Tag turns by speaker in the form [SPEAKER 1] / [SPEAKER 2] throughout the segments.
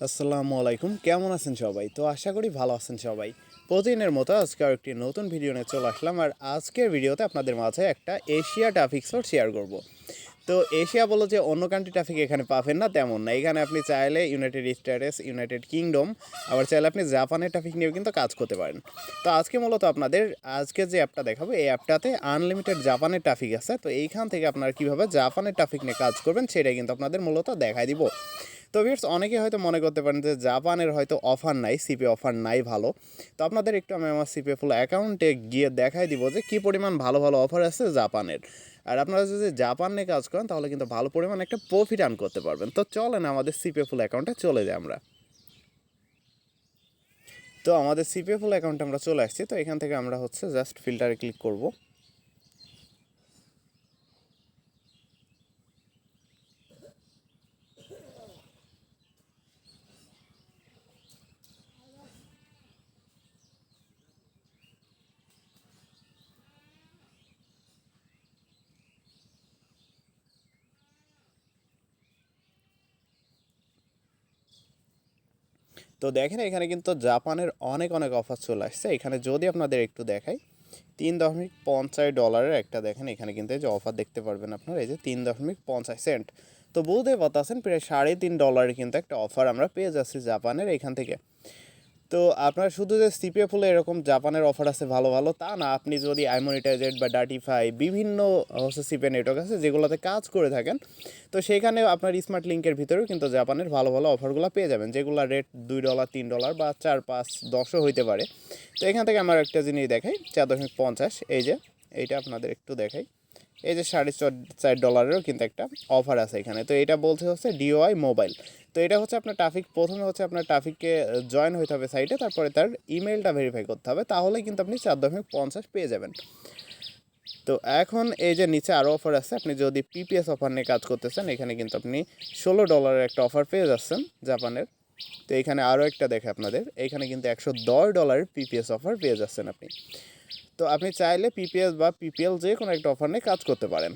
[SPEAKER 1] আসসালামু আলাইকুম, কেমন আছেন সবাই? তো আশা করি ভালো আছেন সবাই। প্রতিদিনের মতো আজকে আরেকটি নতুন ভিডিও নিয়ে চলে আসলাম। আর আজকের ভিডিওতে আপনাদের মাঝে একটা এশিয়া ট্রাফিক সোর্স শেয়ার করব। তো এশিয়া বলো যে অন্য কান্ট্রি ট্রাফিক এখানে পাবেন না তেমন না। এখানে আপনি চাইলে ইউনাইটেড স্টেটস, ইউনাইটেড কিংডম, আবার চাইলে আপনি জাপানের ট্রাফিক নিয়েও কিন্তু কাজ করতে পারেন। তো আজকে মূলত আপনাদের আজকে যে অ্যাপটা দেখাবো, এই অ্যাপটাতে আনলিমিটেড জাপানের ট্রাফিক আছে। তো এইখান থেকে আপনারা কীভাবে জাপানের ট্রাফিক নিয়ে কাজ করবেন সেটাই কিন্তু আপনাদের মূলত দেখাই দিব। তো ভিউয়ার্স, অনেকে হয়তো মনে করতে পারেন যে জাপানের হয়তো অফার নাই, সিপিএ অফার নাই ভালো। তো আপনাদের একটু আমি আমার সিপিএ ফুল অ্যাকাউন্টে গিয়ে দেখাই দিব যে কী পরিমাণ ভালো ভালো অফার আছে জাপানের। আর আপনারা যদি জাপান নিয়ে কাজ করেন তাহলে কিন্তু ভালো পরিমাণ একটা প্রফিট আর্ন করতে পারবেন। তো চলেন আমাদের সিপিএ ফুল অ্যাকাউন্টে চলে যাই আমরা। তো আমাদের সিপিএ ফুল অ্যাকাউন্টে আমরা চলে আসছি। তো এখান থেকে আমরা হচ্ছে জাস্ট ফিল্টারে ক্লিক করব। তো দেখেন এখানে কিন্তু জাপানের অনেক অনেক অফার চলে আসছে। এখানে যদি আপনাদের একটু দেখাই, $3.50 একটা দেখেন এখানে কিন্তু এই যে অফার দেখতে পারবেন আপনারা, এই যে 3.50 সেন্ট। তো বুঝতে পারতেছেন প্রায় $3.5 কিন্তু একটা অফার আমরা পেয়ে যাচ্ছি জাপানের এখান থেকে। তো আপনার শুধু যে সিপিএ ফুলে এরকম জাপানের অফার আছে ভালো ভালো তা না, আপনি যদি আইমনিটাইজেড বা ডাটিফাই বিভিন্ন হচ্ছে সিপিএ নেটওয়ার্ক আছে যেগুলোতে কাজ করে থাকেন, তো সেইখানে আপনার স্মার্ট লিঙ্কের ভিতরেও কিন্তু জাপানের ভালো ভালো অফারগুলো পেয়ে যাবেন, যেগুলো রেট $2, $3 বা 4, 5, 10ও হইতে পারে। তো এখান থেকে আমার একটা জিনিস দেখাই, 4.50, এই যে এইটা আপনাদের একটু দেখাই, এই যে $4.50 কিন্তু একটা অফার আছে এখানে। তো এটা বলছে হচ্ছে ডিওআই মোবাইল। তো এটা হচ্ছে আপনার ট্রাফিক, প্রথমে হচ্ছে আপনার ট্রাফিককে জয়েন হতে হবে সাইটে, তারপরে তার ইমেলটা ভেরিফাই করতে হবে, তাহলেই কিন্তু আপনি 4.50 পেয়ে যাবেন। তো এখন এই যে নিচে আরও অফার আছে, আপনি যদি পিপিএস অফার নিয়ে কাজ করতেছেন এখানে কিন্তু আপনি $16 একটা অফার পেয়ে যাচ্ছেন জাপানের। তো এখানে আরও একটা দেখে আপনাদের, এখানে কিন্তু $110 পিপিএস অফার পেয়ে যাচ্ছেন আপনি। তো আপনি চাইলে পিপিএস বা পিপিএল যে কোনো একটা অফার নিয়ে কাজ করতে পারেন।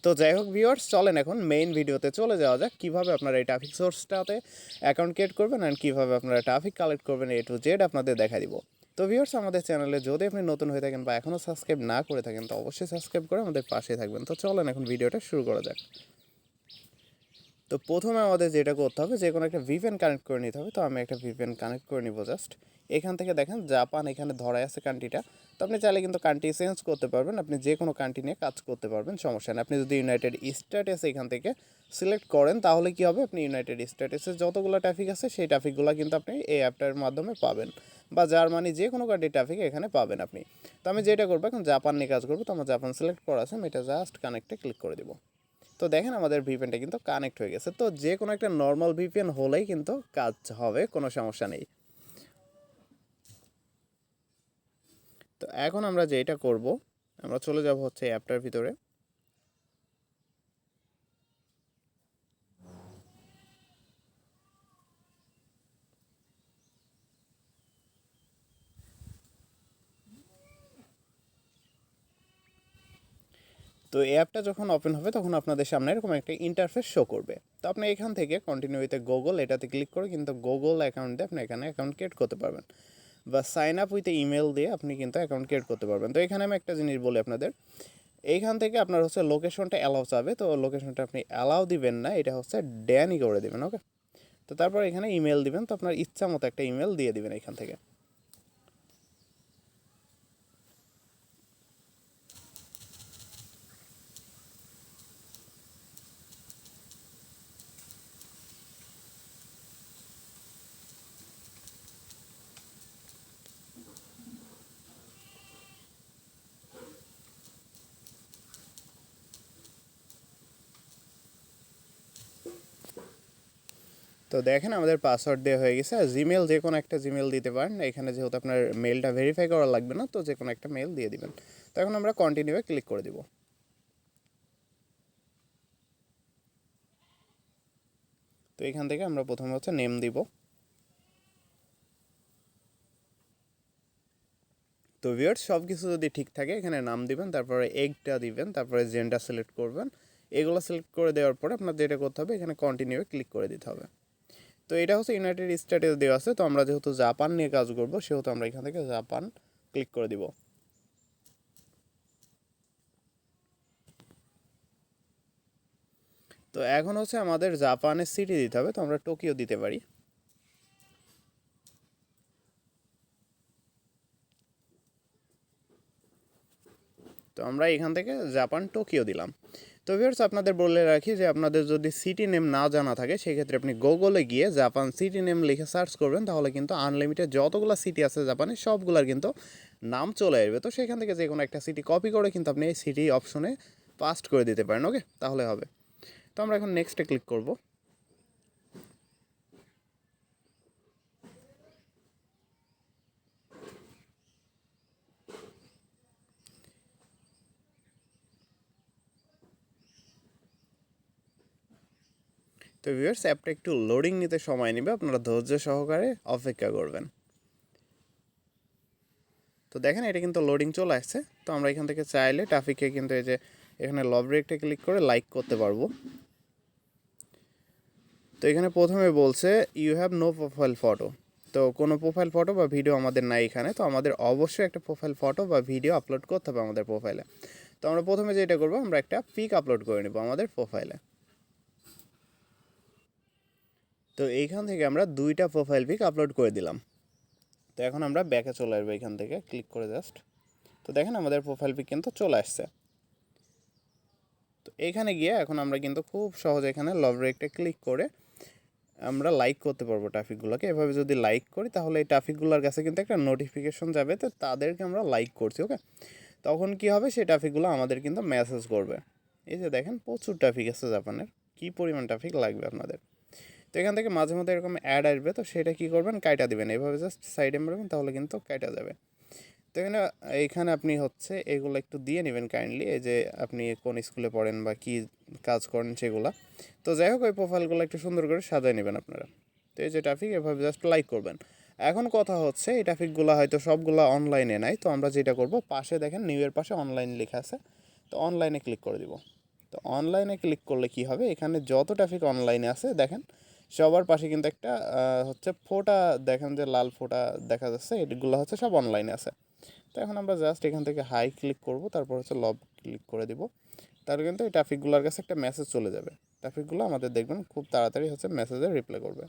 [SPEAKER 1] তো যাই হোক ভিউয়ার্স, চলেন এখন মেইন ভিডিওতে চলে যাওয়া যাক, কীভাবে আপনারা এই ট্রাফিক সোর্সটাতে অ্যাকাউন্ট ক্রিয়েট করবেন আর কীভাবে আপনারা ট্রাফিক কালেক্ট করবেন A to Z আপনাদের দেখা দিব। তো ভিউয়ার্স, আমাদের চ্যানেলে যদি আপনি নতুন হয়ে থাকেন বা এখনও সাবস্ক্রাইব না করে থাকেন তো অবশ্যই সাবস্ক্রাইব করে আমাদের পাশে থাকবেন। তো চলেন এখন ভিডিওটা শুরু করা যাক। তো প্রথমে আমাদের যেটা করতে হবে, যে কোনো একটা ভিপিএন কানেক্ট করে নিতে হবে। তো আমি একটা ভিপিএন কানেক্ট করে নিব জাস্ট। এখান থেকে দেখেন জাপান এখানে ধরাই আছে কান্ট্রিটা। তো আপনি চাইলে কিন্তু কান্ট্রি চেঞ্জ করতে পারবেন, আপনি যে কোনো কান্ট্রি নিয়ে কাজ করতে পারবেন, সমস্যা নেই। আপনি যদি ইউনাইটেড স্টেটস এখান থেকে সিলেক্ট করেন তাহলে কী হবে, আপনি ইউনাইটেড স্টেটসের যতগুলো ট্রাফিক আছে সেই ট্রাফিকগুলো কিন্তু আপনি এই অ্যাপটার মাধ্যমে পাবেন, বা জার্মানি যে কোনো কান্ট্রির ট্রাফিক এখানে পাবেন আপনি। তো আমি যেটা করবো এখন জাপান নিয়ে কাজ করবো, তো আমার জাপান সিলেক্ট করা আছে, আমি এটা জাস্ট কানেক্টে ক্লিক করে দেবো। তো দেখেন আমাদের ভিপিএনটা কিন্তু কানেক্ট হয়ে গেছে। তো যে কোনো একটা নর্মাল ভিপিএন হলেই কিন্তু কাজ হবে, কোনো সমস্যা নেই। তো এখন আমরা যেটা করব, আমরা চলে যাব হচ্ছে অ্যাপটার ভিতরে। তো এই অ্যাপটা যখন ওপেন হবে তখন আপনাদের সামনে এরকম একটা ইন্টারফেস শো করবে। তো আপনি এখান থেকে কন্টিনিউ উইথ গুগল এটাতে ক্লিক করে কিন্তু গুগল অ্যাকাউন্ট দিয়ে আপনি এখানে অ্যাকাউন্ট ক্রিয়েট করতে পারবেন, বা সাইন আপ উইথ ইমেল দিয়ে আপনি কিন্তু অ্যাকাউন্ট ক্রিয়েট করতে পারবেন। তো এখানে আমি একটা জিনিস বলি আপনাদের, এইখান থেকে আপনার হচ্ছে লোকেশনটা অ্যালাউ চাবে। তো লোকেশনটা আপনি অ্যালাউ দিবেন না, এটা হচ্ছে ড্যানই করে দেবেন, ওকে। তো তারপর এখানে ইমেল দিবেন, তো আপনার ইচ্ছা মতো একটা ইমেল দিয়ে দিবেন এখান থেকে। তো দেখেন আমাদের পাসওয়ার্ড দেওয়া হয়ে গেছে। আর জিমেল যে কোনো একটা জিমেল দিতে পারেন, এখানে যেহেতু আপনার মেলটা ভেরিফাই করা লাগবে না, তো যে কোনো একটা মেল দিয়ে দিবেন। তো এখন আমরা কন্টিনিউয়ে ক্লিক করে দিব। তো এখান থেকে আমরা প্রথমে হচ্ছে নেম দিব। তো ভিউয়ার্স, সব কিছু যদি ঠিক থাকে এখানে নাম দিবেন, তারপরে এগটা দিবেন, তারপরে জেন্ডার সিলেক্ট করবেন। এগুলো সিলেক্ট করে দেওয়ার পরে আপনার যেটা করতে হবে এখানে কন্টিনিউয়ে ক্লিক করে দিতে হবে। তো এটা হচ্ছে ইউনাইটেড স্টেটে দেওয়া আছে, তো আমরা যেহেতু জাপান নিয়ে কাজ করব সেহেতু আমরা এখান থেকে জাপান ক্লিক করে দিব। তো এখন হচ্ছে আমাদের জাপানের সিটি দিতে হবে, তো আমরা টোকিও দিতে পারি। তো আমরা এখান থেকে জাপান টোকিও দিলাম। তো ভিউয়ার্স আপনাদের বলে রাখি যে আপনাদের যদি সিটি নেম না জানা থাকে সেক্ষেত্রে আপনি গুগলে গিয়ে জাপান সিটি নেম লিখে সার্চ করবেন, তাহলে কিন্তু আনলিমিটেড যতগুলো সিটি আছে জাপানে সবগুলোর কিন্তু নাম চলে আসবে। তো সেখান থেকে যে কোনো একটা সিটি কপি করে কিন্তু আপনি এই সিটি অপশনে পাস্ট করে দিতে পারেন। ওকে, তাহলে হবে। তো আমরা এখন নেক্সটে ক্লিক করব। তো ভিউয়ার্স অ্যাপটা একটু লোডিং নিতে সময় নেবে, আপনারা ধৈর্য সহকারে অপেক্ষা করবেন। তো দেখেন এটা কিন্তু লোডিং চলে আসছে। তো আমরা এখান থেকে চাইলে ট্রাফিককে কিন্তু এই যে এখানে লব ব্রেকটা ক্লিক করে লাইক করতে পারবো। তো এখানে প্রথমে বলছে you have no profile photo, তো কোনো প্রোফাইল ফটো বা ভিডিও আমাদের নাই এখানে। তো আমাদের অবশ্যই একটা প্রোফাইল ফটো বা ভিডিও আপলোড করতে হবে আমাদের প্রোফাইলে। তো আমরা প্রথমে যেটা করবো, আমরা একটা পিক আপলোড করে নেব আমাদের প্রোফাইলে। তো এইখান থেকে আমরা 2টা প্রোফাইল পিক আপলোড করে দিলাম। তো এখন আমরা ব্যাকে চলে আসবো এখান থেকে ক্লিক করে জাস্ট। তো দেখেন আমাদের প্রোফাইল পিক কিন্তু চলে আসছে। তো এইখানে গিয়ে এখন আমরা কিন্তু খুব সহজে এখানে লব ব্রেকটা ক্লিক করে আমরা লাইক করতে পারবো ট্রাফিকগুলোকে। এভাবে যদি লাইক করি তাহলে এই ট্রাফিকগুলোর কাছে কিন্তু একটা নোটিফিকেশন যাবে, তো তাদেরকে আমরা লাইক করছি। ওকে, তখন কি হবে, সেই ট্রাফিকগুলো আমাদের কিন্তু মেসেজ করবে। এই যে দেখেন প্রচুর ট্রাফিক আছে জাপানের, কী পরিমাণ ট্রাফিক লাগবে আপনাদের। তো এখান থেকে মাঝে মধ্যে এরকম অ্যাড আসবে, তো সেটা কী করবেন, কাইটা দিবেন, এভাবে জাস্ট সাইডে মারবেন, তাহলে কিন্তু কাইটা যাবে। তো এইখানে আপনি হচ্ছে এগুলো একটু দিয়ে নেবেন কাইন্ডলি, এই যে আপনি কোন স্কুলে পড়েন বা কী কাজ করেন সেগুলা। তো যাই হোক ওই প্রোফাইলগুলো একটু সুন্দর করে সাজায় নেবেন আপনারা। তো এই যে ট্রাফিক, এভাবে জাস্ট লাইক করবেন। এখন কথা হচ্ছে এই ট্রাফিকগুলো হয়তো সবগুলো অনলাইনে নাই, তো আমরা যেটা করব, পাশে দেখেন নিউয়ের পাশে অনলাইন লেখা আছে, তো অনলাইনে ক্লিক করে দিব। তো অনলাইনে ক্লিক করলে কি হবে, এখানে যত ট্রাফিক অনলাইনে আছে দেখেন সবার পাশে কিন্তু একটা হচ্ছে ফোটা, দেখেন যে লাল ফোটা দেখা যাচ্ছে, এগুলো হচ্ছে সব অনলাইনে আছে। তো এখন আমরা জাস্ট এখান থেকে হাই ক্লিক করব, তারপর হচ্ছে লব ক্লিক করে দিব। তাহলে কিন্তু এই ট্রাফিকগুলোর কাছে একটা মেসেজ চলে যাবে। ট্রাফিকগুলো আমাদের দেখবেন খুব তাড়াতাড়ি হচ্ছে মেসেজের রিপ্লাই করবে।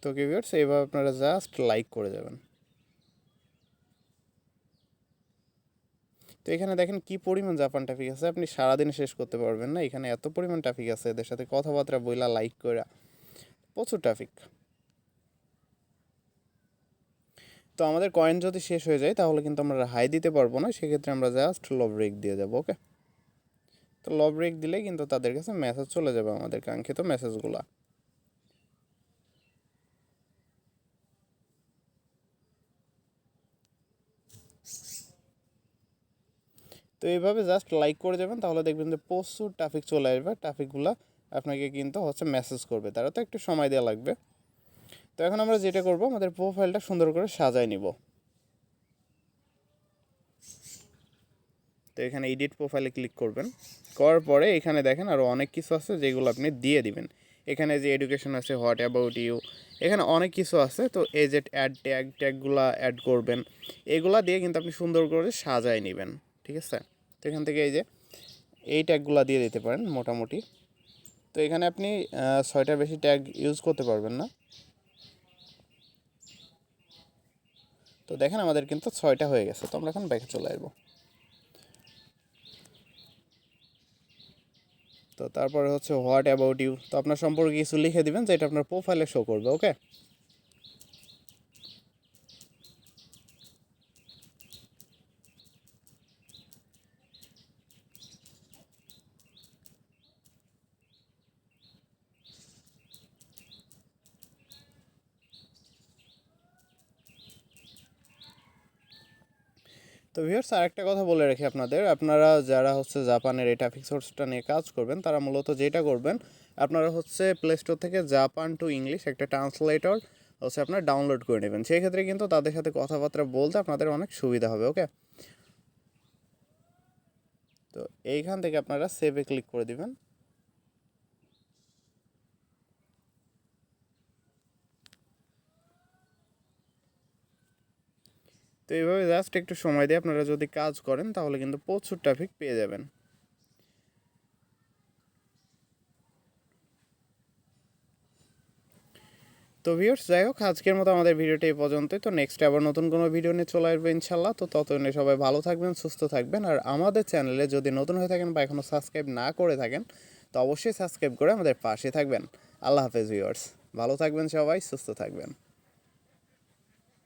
[SPEAKER 1] তো ভিউয়ার্স এইভাবে আপনারা জাস্ট লাইক করে যাবেন। তো এখানে দেখেন কি পরিমাণ জাপান ট্রাফিক আছে, আপনি সারাদিন শেষ করতে পারবেন না, এখানে এত পরিমাণ ট্রাফিক আছে, এদের সাথে কথাবার্তা বইলা লাইক করে প্রচুর ট্রাফিক। তো আমাদের কয়েন যদি শেষ হয়ে যায় তাহলে কিন্তু আমরা হাই দিতে পারবো না, সেক্ষেত্রে আমরা জাস্ট লো ব্রেক দিয়ে যাবো। ওকে, তো লো ব্রেক দিলেই কিন্তু তাদের কাছে মেসেজ চলে যাবে, আমাদের কাঙ্ক্ষিত মেসেজগুলো। তো এইভাবে জাস্ট লাইক করে যাবেন, তাহলে দেখবেন যে প্রচুর ট্রাফিক চলে আসবে, ট্রাফিকগুলো আপনাকে কিন্তু হচ্ছে মেসেজ করবে, তারা তো একটু সময় দেওয়া লাগবে। তো এখন আমরা যেটা করব, আমাদের প্রোফাইলটা সুন্দর করে সাজায় নিব। তো এখানে এডিট প্রোফাইলে ক্লিক করবেন, করার পরে এখানে দেখেন আরও অনেক কিছু আছে যেগুলো আপনি দিয়ে দিবেন। এখানে যে এডুকেশন আছে, হোয়াট অ্যাবাউট ইউ, এখানে অনেক কিছু আছে। তো এই যে অ্যাড ট্যাগুলা অ্যাড করবেন, এগুলা দিয়ে কিন্তু আপনি সুন্দর করে সাজায় নেবেন। ঠিক আছে, তো এখান থেকে এই যে এই ট্যাগুলা দিয়ে দিতে পারেন মোটামুটি। তো এখানে আপনি 6টার বেশি ট্যাগ ইউজ করতে পারবেন না। তো দেখেন আমাদের কিন্তু 6টা হয়ে গেছে, তো আমরা এখন ব্যাকে চলে আসবো। তো তারপরে হচ্ছে হোয়াট অ্যাবাউট ইউ, তো আপনার সম্পর্কে কিছু লিখে দিবেন যেটা আপনার প্রোফাইলে শো করবে। ওকে, তো ভিউয়ার্স আরেকটা কথা বলে রাখি আপনাদের, আপনারা যারা হচ্ছে জাপানের এই ট্রাফিক সোর্সটা নিয়ে কাজ করবেন তারা মূলত যেটা করবেন, আপনারা হচ্ছে প্লে স্টোর থেকে জাপান টু ইংলিশ একটা ট্রান্সলেটর হচ্ছে আপনার ডাউনলোড করে নেবেন। সেক্ষেত্রে কিন্তু তাদের সাথে কথাবার্তা বলতে আপনাদের অনেক সুবিধা হবে। ওকে, তো এইখান থেকে আপনারা সেভে ক্লিক করে দিবেন। তো এইভাবে জাস্ট একটু সময় দিয়ে আপনারা যদি কাজ করেন তাহলে কিন্তু প্রচুর ট্রাফিক পেয়ে যাবেন। তো ভিউয়ার্স, যাই হোক আজকের মতো আমাদের ভিডিওটি এই পর্যন্তই। তো নেক্সট আবার নতুন কোনো ভিডিও নিয়ে চলে আসবে ইনশাল্লাহ। তো ততদিনে সবাই ভালো থাকবেন, সুস্থ থাকবেন। আর আমাদের চ্যানেলে যদি নতুন হয়ে থাকেন বা এখনও সাবস্ক্রাইব না করে থাকেন তো অবশ্যই সাবস্ক্রাইব করে আমাদের পাশে থাকবেন। আল্লাহ হাফেজ ভিউয়ার্স, ভালো থাকবেন সবাই, সুস্থ থাকবেন।